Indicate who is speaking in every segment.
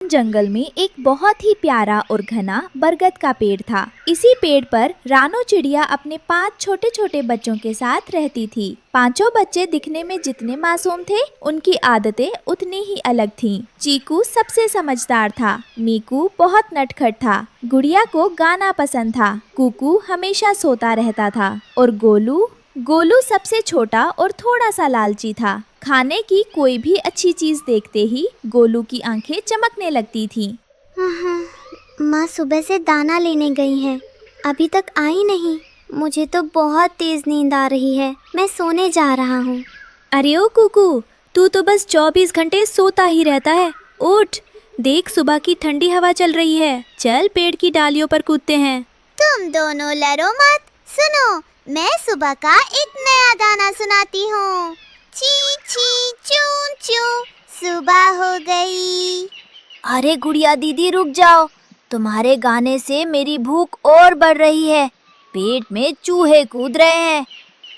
Speaker 1: जंगल में एक बहुत ही प्यारा और घना बरगद का पेड़ था। इसी पेड़ पर रानो चिड़िया अपने 5 छोटे छोटे बच्चों के साथ रहती थी। पांचों बच्चे दिखने में जितने मासूम थे, उनकी आदतें उतनी ही अलग थीं। चीकू सबसे समझदार था, मीकू बहुत नटखट था, गुड़िया को गाना पसंद था, कुकू हमेशा सोता रहता था और गोलू सबसे छोटा और थोड़ा सा लालची था। खाने की कोई भी अच्छी चीज देखते ही गोलू की आंखें चमकने लगती थीं।
Speaker 2: माँ सुबह से दाना लेने गई हैं, अभी तक आई नहीं। मुझे तो बहुत तेज नींद आ रही है, मैं सोने जा रहा हूँ।
Speaker 1: अरे ओ कुकू, तू तो बस 24 घंटे सोता ही रहता है। उठ, देख सुबह की ठंडी हवा चल रही है, चल पेड़ की डालियों पर कूदते हैं।
Speaker 2: तुम दोनों लड़ो मत, सुनो, मैं सुबह का एक नया गाना सुनाती हूँ। ची ची चू चू, सुबह हो गई।
Speaker 3: अरे गुड़िया दीदी रुक जाओ, तुम्हारे गाने से मेरी भूख और बढ़ रही है। पेट में चूहे कूद रहे हैं।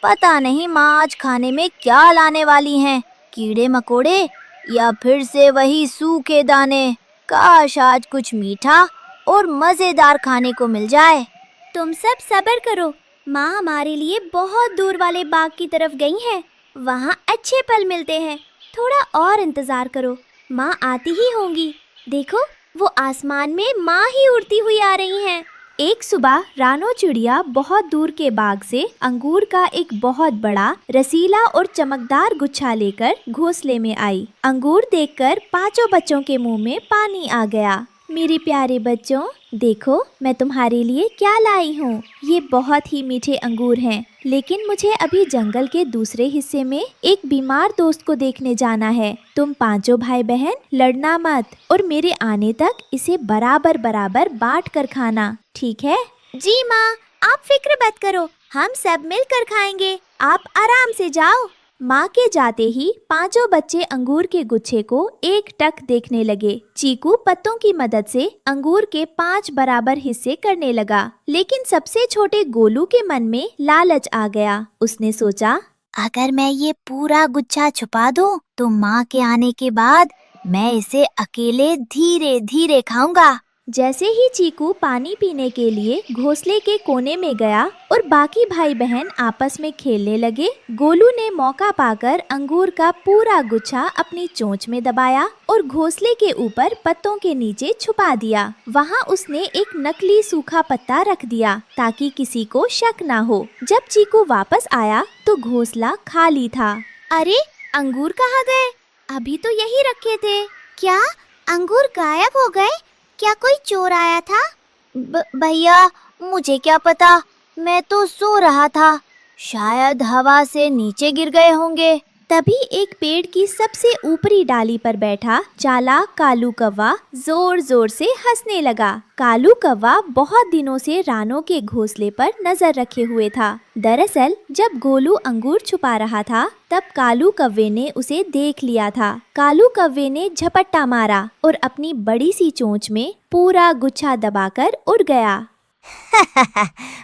Speaker 3: पता नहीं माँ आज खाने में क्या लाने वाली हैं, कीड़े मकोड़े या फिर से वही सूखे दाने। काश आज कुछ मीठा और मजेदार खाने को मिल जाए।
Speaker 2: तुम सब सब्र करो, माँ हमारे लिए बहुत दूर वाले बाग की तरफ गई हैं। वहाँ अच्छे फल मिलते हैं, थोड़ा और इंतजार करो, माँ आती ही होंगी। देखो, वो आसमान में माँ ही उड़ती हुई आ रही हैं।
Speaker 1: एक सुबह रानो चिड़िया बहुत दूर के बाग से अंगूर का एक बहुत बड़ा, रसीला और चमकदार गुच्छा लेकर घोंसले में आई। अंगूर देखकर पांचों बच्चों के मुंह में पानी आ गया। मेरे प्यारे बच्चों, देखो मैं तुम्हारे लिए क्या लाई हूँ। ये बहुत ही मीठे अंगूर हैं, लेकिन मुझे अभी जंगल के दूसरे हिस्से में एक बीमार दोस्त को देखने जाना है। तुम पांचों भाई बहन लड़ना मत और मेरे आने तक इसे बराबर बराबर बांट कर खाना, ठीक है?
Speaker 2: जी माँ, आप फिक्र मत करो, हम सब मिलकर खाएंगे। आप आराम से जाओ।
Speaker 1: माँ के जाते ही पांचों बच्चे अंगूर के गुच्छे को एक टक देखने लगे। चीकू पत्तों की मदद से अंगूर के 5 बराबर हिस्से करने लगा, लेकिन सबसे छोटे गोलू के मन में लालच आ गया। उसने सोचा,
Speaker 3: अगर मैं ये पूरा गुच्छा छुपा दूं, तो माँ के आने के बाद मैं इसे अकेले धीरे धीरे खाऊंगा।
Speaker 1: जैसे ही चीकू पानी पीने के लिए घोंसले के कोने में गया और बाकी भाई बहन आपस में खेलने लगे, गोलू ने मौका पाकर अंगूर का पूरा गुच्छा अपनी चोंच में दबाया और घोंसले के ऊपर पत्तों के नीचे छुपा दिया। वहाँ उसने एक नकली सूखा पत्ता रख दिया ताकि किसी को शक ना हो। जब चीकू वापस आया तो घोंसला खाली था।
Speaker 2: अरे, अंगूर कहाँ गए? अभी तो यही रखे थे। क्या अंगूर गायब हो गए? क्या कोई चोर आया था?
Speaker 3: भैया, मुझे क्या पता, मैं तो सो रहा था, शायद हवा से नीचे गिर गए होंगे।
Speaker 1: तभी एक पेड़ की सबसे ऊपरी डाली पर बैठा चालाक कालू कौवा जोर जोर से हंसने लगा। कालू कौवा बहुत दिनों से रानो के घोंसले पर नजर रखे हुए था। दरअसल जब गोलू अंगूर छुपा रहा था, तब कालू कौवे ने उसे देख लिया था। कालू कौवे ने झपट्टा मारा और अपनी बड़ी सी चोंच में पूरा गुच्छा दबाकर उड़ गया।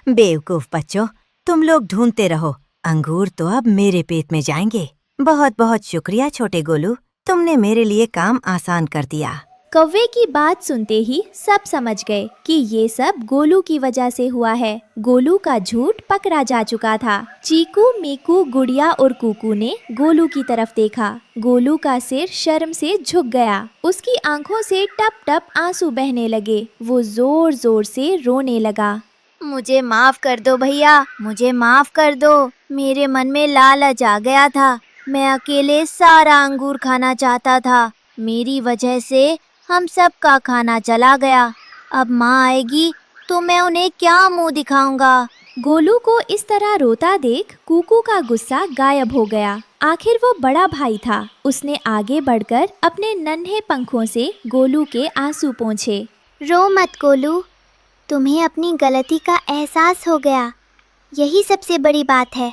Speaker 4: बेवकूफ बच्चों, तुम लोग ढूंढते रहो, अंगूर तो अब मेरे पेट में जाएंगे। बहुत बहुत शुक्रिया छोटे गोलू, तुमने मेरे लिए काम आसान कर दिया।
Speaker 1: कौवे की बात सुनते ही सब समझ गए कि ये सब गोलू की वजह से हुआ है। गोलू का झूठ पकड़ा जा चुका था। चीकू, मीकू, गुड़िया और कुकू ने गोलू की तरफ देखा। गोलू का सिर शर्म से झुक गया। उसकी आंखों से टप टप आंसू बहने लगे। वो जोर जोर से रोने लगा।
Speaker 3: मुझे माफ कर दो भैया, मुझे माफ कर दो। मेरे मन में लालच आ गया था, मैं अकेले सारा अंगूर खाना चाहता था। मेरी वजह से हम सब का खाना चला गया। अब माँ आएगी तो मैं उन्हें क्या मुंह दिखाऊंगा।
Speaker 1: गोलू को इस तरह रोता देख कुकू का गुस्सा गायब हो गया। आखिर वो बड़ा भाई था। उसने आगे बढ़कर अपने नन्हे पंखों से गोलू के आंसू पोंछे।
Speaker 2: रो मत गोलू, तुम्हें अपनी गलती का एहसास हो गया, यही सबसे बड़ी बात है।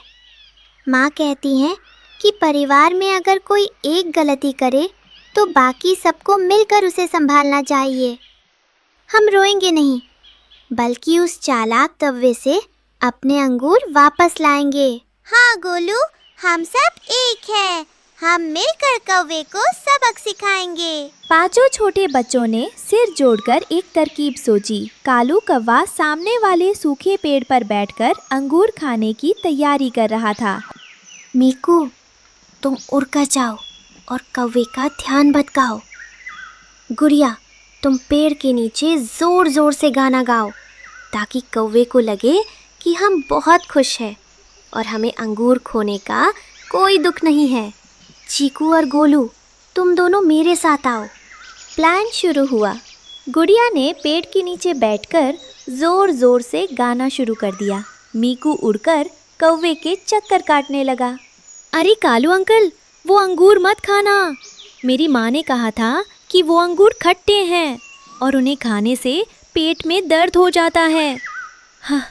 Speaker 2: माँ कहती हैं कि परिवार में अगर कोई एक गलती करे तो बाकी सबको मिलकर उसे संभालना चाहिए। हम रोएंगे नहीं, बल्कि उस चालाक कौवे से अपने अंगूर वापस लाएंगे। हाँ गोलू, हम सब एक हैं, हम मिलकर कौवे को सबक सिखाएंगे।
Speaker 1: पांचों छोटे बच्चों ने सिर जोड़कर एक तरकीब सोची। कालू कौवा सामने वाले सूखे पेड़ पर बैठकर अंगूर खाने की तैयारी कर रहा था।
Speaker 2: मीकू, तुम उड़कर जाओ और कौवे का ध्यान भटकाओ। गुड़िया, तुम पेड़ के नीचे जोर जोर से गाना गाओ ताकि कौवे को लगे कि हम बहुत खुश हैं और हमें अंगूर खोने का कोई दुख नहीं है। चीकू और गोलू, तुम दोनों मेरे साथ आओ।
Speaker 1: प्लान शुरू हुआ। गुड़िया ने पेड़ के नीचे बैठकर जोर जोर से गाना शुरू कर दिया। मीकू उड़कर कौवे के चक्कर काटने लगा। अरे कालू अंकल, वो अंगूर मत खाना। मेरी माँ ने कहा था कि वो अंगूर खट्टे हैं और उन्हें खाने से पेट में दर्द हो जाता है। हाँ,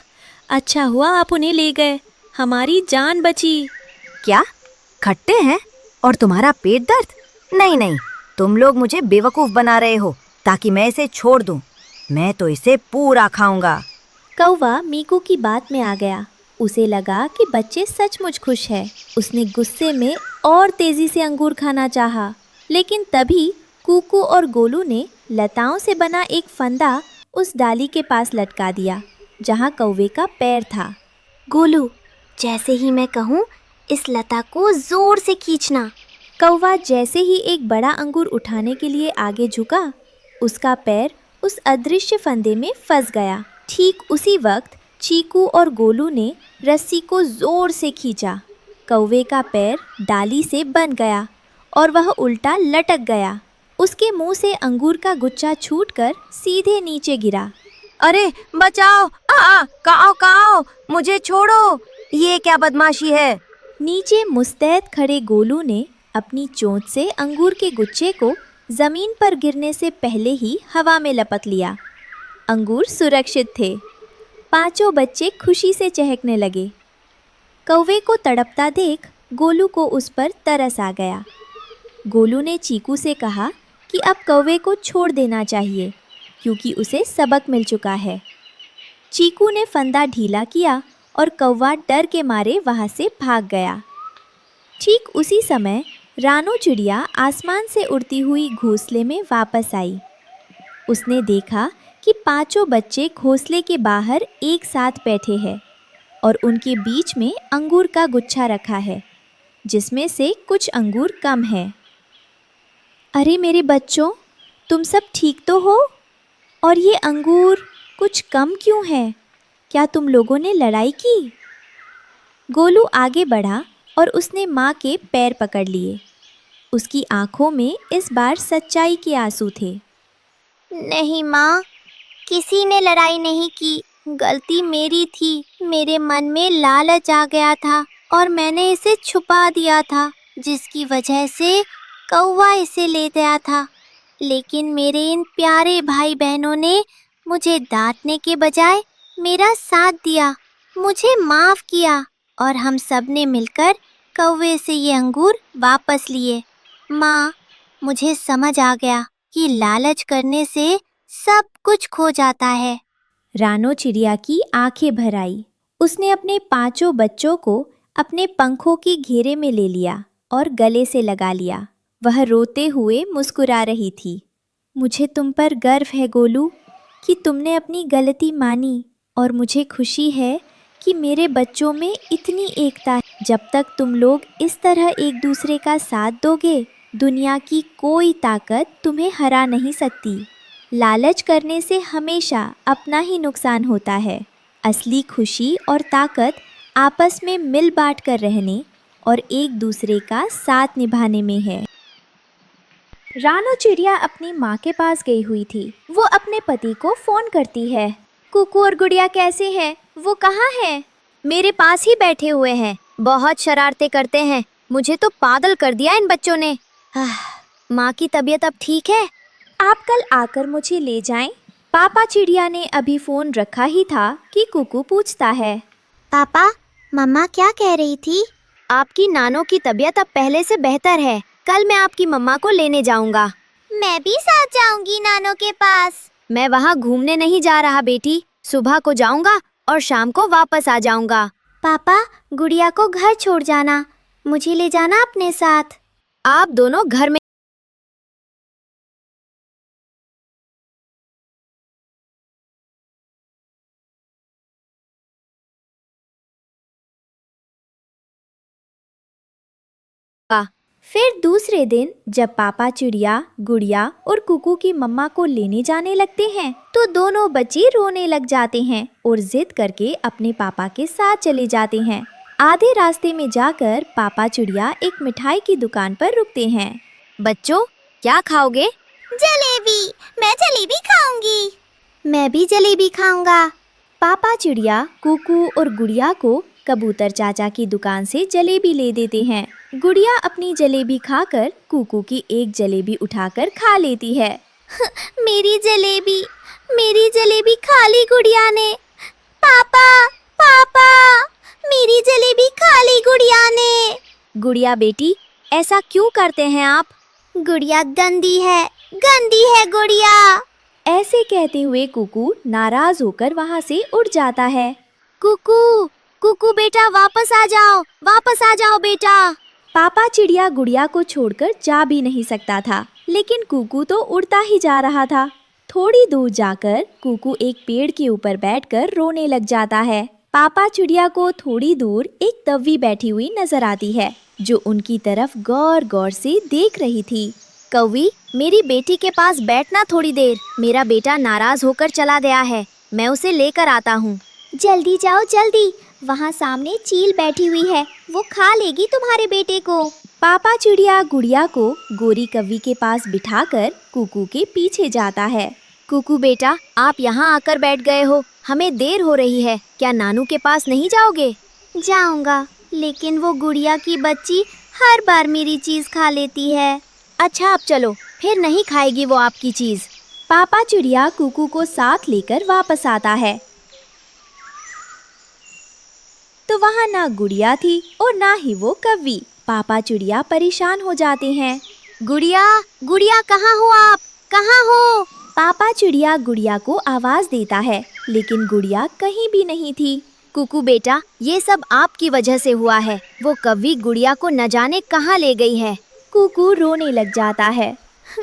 Speaker 1: अच्छा हुआ आप उन्हें ले गए, हमारी जान बची।
Speaker 4: क्या? खट्टे हैं और तुम्हारा पेट दर्द? नहीं नहीं, तुम लोग मुझे बेवकूफ बना रहे हो ताकि मैं इसे छोड़ दूं। मैं तो इसे पूरा खाऊंगा।
Speaker 1: कौवा मीकू की बात में आ गया। उसे लगा कि बच्चे सचमुच खुश हैं। उसने गुस्से में और तेजी से अंगूर खाना चाहा, लेकिन तभी कूकू और गोलू ने लताओं से बना एक फंदा उस डाली के पास लटका दिया जहाँ कौवे का पैर था।
Speaker 2: गोलू, जैसे ही मैं कहूँ इस लता को जोर से खींचना।
Speaker 1: कौवा जैसे ही एक बड़ा अंगूर उठाने के लिए आगे झुका, उसका पैर उस अदृश्य फंदे में फंस गया। ठीक उसी वक्त चीकू और गोलू ने रस्सी को जोर से खींचा। कौवे का पैर डाली से बन गया और वह उल्टा लटक गया। उसके मुंह से अंगूर का गुच्छा छूटकर सीधे नीचे गिरा।
Speaker 4: अरे बचाओ! काओ, मुझे छोड़ो! ये क्या बदमाशी है?
Speaker 1: नीचे मुस्तैद खड़े गोलू ने अपनी चोंच से अंगूर के गुच्छे को जमीन पर गिरने से पहले ही हवा में लपक लिया। अंगूर सुरक्षित थे। पांचों बच्चे खुशी से चहकने लगे। कौवे को तड़पता देख गोलू को उस पर तरस आ गया। गोलू ने चीकू से कहा कि अब कौवे को छोड़ देना चाहिए क्योंकि उसे सबक मिल चुका है। चीकू ने फंदा ढीला किया और कौवा डर के मारे वहाँ से भाग गया। ठीक उसी समय रानो चिड़िया आसमान से उड़ती हुई घोंसले में वापस आई। उसने देखा कि पांचों बच्चे घोंसले के बाहर एक साथ बैठे हैं और उनके बीच में अंगूर का गुच्छा रखा है जिसमें से कुछ अंगूर कम है। अरे मेरे बच्चों, तुम सब ठीक तो हो? और ये अंगूर कुछ कम क्यों है? क्या तुम लोगों ने लड़ाई की? गोलू आगे बढ़ा और उसने माँ के पैर पकड़ लिए। उसकी आंखों में इस बार सच्चाई के आंसू थे।
Speaker 2: नहीं माँ, किसी ने लड़ाई नहीं की। गलती मेरी थी। मेरे मन में लालच आ गया था और मैंने इसे छुपा दिया था, जिसकी वजह से कौवा इसे ले गया था। लेकिन मेरे इन प्यारे भाई बहनों ने मुझे डांटने के बजाय मेरा साथ दिया, मुझे माफ़ किया और हम सब ने मिलकर कौवे से ये अंगूर वापस लिए। माँ, मुझे समझ आ गया कि लालच करने से सब कुछ खो जाता है।
Speaker 1: रानो चिड़िया की आंखें भर आई। उसने अपने पांचों बच्चों को अपने पंखों के घेरे में ले लिया और गले से लगा लिया। वह रोते हुए मुस्कुरा रही थी। मुझे तुम पर गर्व है गोलू कि तुमने अपनी गलती मानी और मुझे खुशी है कि मेरे बच्चों में इतनी एकता है। जब तक तुम लोग इस तरह एक दूसरे का साथ दोगे, दुनिया की कोई ताकत तुम्हें हरा नहीं सकती। लालच करने से हमेशा अपना ही नुकसान होता है। असली खुशी और ताकत आपस में मिल बांट कर रहने और एक दूसरे का साथ निभाने में है। रानो चिड़िया अपनी माँ के पास गई हुई थी। वो अपने पति को फ़ोन करती है। कुकू और गुड़िया कैसे हैं? वो कहाँ हैं?
Speaker 3: मेरे पास ही बैठे हुए हैं। बहुत शरारतें करते हैं। मुझे तो पागल कर दिया इन बच्चों ने। माँ की तबीयत अब ठीक है?
Speaker 1: आप कल आकर मुझे ले जाएं। पापा चिड़िया ने अभी फ़ोन रखा ही था कि कुकू पूछता है,
Speaker 2: पापा, मम्मा क्या कह रही थी?
Speaker 3: आपकी नानो की तबीयत अब पहले से बेहतर है। कल मैं आपकी मम्मा को लेने जाऊंगा।
Speaker 2: मैं भी साथ जाऊंगी नानो के पास।
Speaker 3: मैं वहाँ घूमने नहीं जा रहा बेटी। सुबह को जाऊंगा और शाम को वापस आ जाऊंगा।
Speaker 2: पापा, गुड़िया को घर छोड़ जाना, मुझे ले जाना अपने साथ।
Speaker 3: आप दोनों घर में
Speaker 1: फिर दूसरे दिन जब पापा चिड़िया, गुड़िया और कुकू की मम्मा को लेने जाने लगते हैं तो दोनों बच्चे रोने लग जाते हैं और जिद करके अपने पापा के साथ चले जाते हैं। आधे रास्ते में जाकर पापा चिड़िया एक मिठाई की दुकान पर रुकते हैं।
Speaker 3: बच्चों, क्या खाओगे?
Speaker 2: जलेबी। मैं जलेबी खाऊंगी। मैं भी जलेबी खाऊंगा।
Speaker 1: पापा चिड़िया कुकू और गुड़िया को कबूतर चाचा की दुकान से जलेबी ले देते हैं। गुड़िया अपनी जलेबी खाकर कुकू की एक जलेबी उठाकर खा लेती है।
Speaker 2: मेरी जलेबी खा ली गुड़िया ने। पापा, पापा, मेरी जलेबी खा ली गुड़िया ने।
Speaker 3: गुड़िया बेटी, ऐसा क्यों करते हैं आप?
Speaker 2: गुड़िया गंदी है गुड़िया।
Speaker 1: ऐसे कहते हुए कुकू नाराज होकर वहाँ से उड़ जाता है।
Speaker 3: कुकू, कुकू बेटा, वापस आ जाओ बेटा।
Speaker 1: पापा चिड़िया गुड़िया को छोड़कर जा भी नहीं सकता था, लेकिन कुकू तो उड़ता ही जा रहा था। थोड़ी दूर जाकर कुकू एक पेड़ के ऊपर बैठकर रोने लग जाता है। पापा चिड़िया को थोड़ी दूर एक कौवी बैठी हुई नजर आती है, जो उनकी तरफ गौर गौर से देख रही थी।
Speaker 3: कौवी, मेरी बेटी के पास बैठना थोड़ी देर। मेरा बेटा नाराज होकर चला गया है, मैं उसे लेकर आता हूँ।
Speaker 2: जल्दी जाओ जल्दी, वहाँ सामने चील बैठी हुई है, वो खा लेगी तुम्हारे बेटे को।
Speaker 1: पापा चिड़िया गुड़िया को गोरी कौवी के पास बिठाकर कुकू के पीछे जाता है।
Speaker 3: कुकू बेटा, आप यहाँ आकर बैठ गए हो, हमें देर हो रही है, क्या नानू के पास नहीं जाओगे?
Speaker 2: जाऊंगा, लेकिन वो गुड़िया की बच्ची हर बार मेरी चीज खा लेती है।
Speaker 3: अच्छा, अब चलो, फिर नहीं खाएगी वो आपकी चीज।
Speaker 1: पापा चिड़िया कुकू को साथ लेकर वापस आता है तो वहाँ ना गुड़िया थी और ना ही वो कौवी। पापा चिड़िया परेशान हो जाते हैं।
Speaker 3: गुड़िया कहाँ हो आप? कहाँ हो?
Speaker 1: पापा चिड़िया गुड़िया को आवाज देता है, लेकिन गुड़िया कहीं भी नहीं थी।
Speaker 3: कुकू बेटा, ये सब आपकी वजह से हुआ है। वो कौवी गुड़िया को न जाने कहाँ ले गई है।
Speaker 1: कुकू रोने लग जाता है।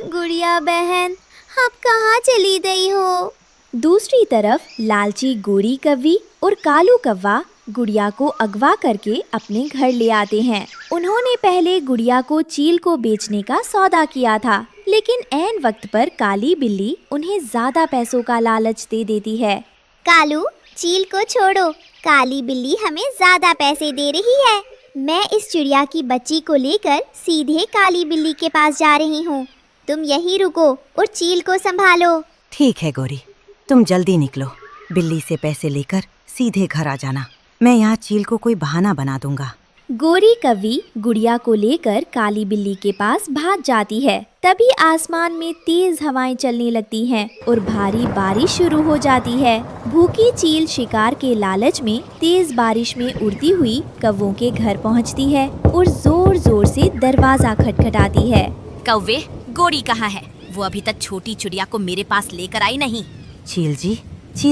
Speaker 2: गुड़िया बहन, आप कहाँ चली गई हो?
Speaker 1: दूसरी तरफ लालची गोरी कौवी और कालू कौवा गुड़िया को अगवा करके अपने घर ले आते हैं। उन्होंने पहले गुड़िया को चील को बेचने का सौदा किया था, लेकिन ऐन वक्त पर काली बिल्ली उन्हें ज्यादा पैसों का लालच दे देती है।
Speaker 2: कालू, चील को छोड़ो, काली बिल्ली हमें ज्यादा पैसे दे रही है। मैं इस चिड़िया की बच्ची को लेकर सीधे काली बिल्ली के पास जा रही हूँ। तुम यहीं रुको और चील को संभालो।
Speaker 4: ठीक है गोरी, तुम जल्दी निकलो। बिल्ली से पैसे लेकर सीधे घर आ जाना। मैं यहाँ चील को कोई बहाना बना दूंगा।
Speaker 1: गोरी कौवी गुड़िया को लेकर काली बिल्ली के पास भाग जाती है। तभी आसमान में तेज हवाएं चलने लगती हैं और भारी बारिश शुरू हो जाती है। भूखी चील शिकार के लालच में तेज बारिश में उड़ती हुई कौवों के घर पहुंचती है और जोर जोर से दरवाजा खटखटाती है।
Speaker 3: कौवे, गोरी कहाँ है? वो अभी तक छोटी चिड़िया को मेरे पास लेकर आई नहीं।
Speaker 4: चील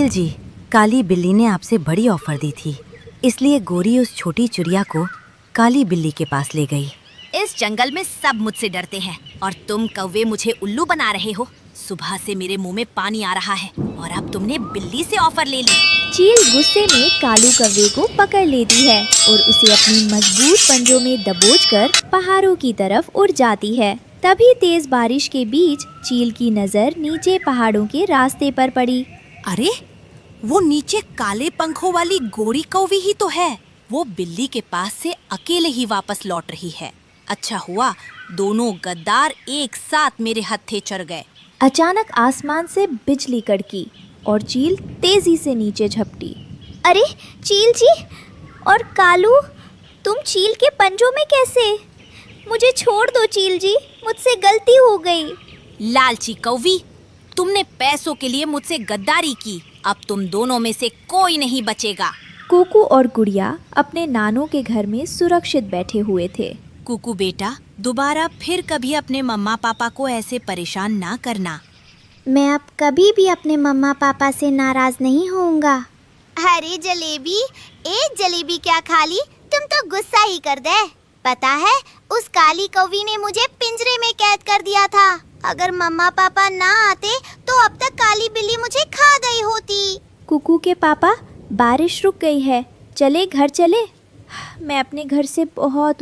Speaker 4: जी, काली बिल्ली ने आपसे बड़ी ऑफर दी थी, इसलिए गोरी उस छोटी चिड़िया को काली बिल्ली के पास ले गई।
Speaker 3: इस जंगल में सब मुझसे डरते हैं और तुम कौवे मुझे उल्लू बना रहे हो। सुबह से मेरे मुंह में पानी आ रहा है और अब तुमने बिल्ली से ऑफर ले ली।
Speaker 1: चील गुस्से में कालू कौवे को पकड़ लेती है और उसे अपनी मजबूत पंजों में दबोचकर पहाड़ों की तरफ उड़ जाती है। तभी तेज बारिश के बीच चील की नजर नीचे पहाड़ों के रास्ते पर पड़ी।
Speaker 3: अरे, वो नीचे काले पंखों वाली गोरी कौवी ही तो है। वो बिल्ली के पास से अकेले ही वापस लौट रही है। अच्छा हुआ दोनों गद्दार एक साथ मेरे हत्थे चढ़ गए।
Speaker 1: अचानक आसमान से बिजली कड़की और चील तेजी से नीचे झपटी।
Speaker 2: अरे चील जी और कालू, तुम चील के पंजों में कैसे? मुझे छोड़ दो चील जी, मुझसे गलती हो गई।
Speaker 3: लालची कौवी, तुमने पैसों के लिए मुझसे गद्दारी की। अब तुम दोनों में से कोई नहीं बचेगा।
Speaker 1: कुकू और गुड़िया अपने नानों के घर में सुरक्षित बैठे हुए थे।
Speaker 3: कुकू बेटा, दोबारा फिर कभी अपने मम्मा पापा को ऐसे परेशान ना करना।
Speaker 2: मैं अब कभी भी अपने मम्मा पापा से नाराज नहीं होऊंगा। अरे जलेबी, एक जलेबी क्या खा ली, तुम तो गुस्सा ही कर दे। पता है, उस काली कौवी ने मुझे पिंजरे में कैद कर दिया था। अगर मम्मा पापा ना आते तो अब तक काली बिल्ली मुझे खा गई होती।
Speaker 1: कुकू के पापा, बारिश रुक गई है, चले घर चले। मैं अपने घर से बहुत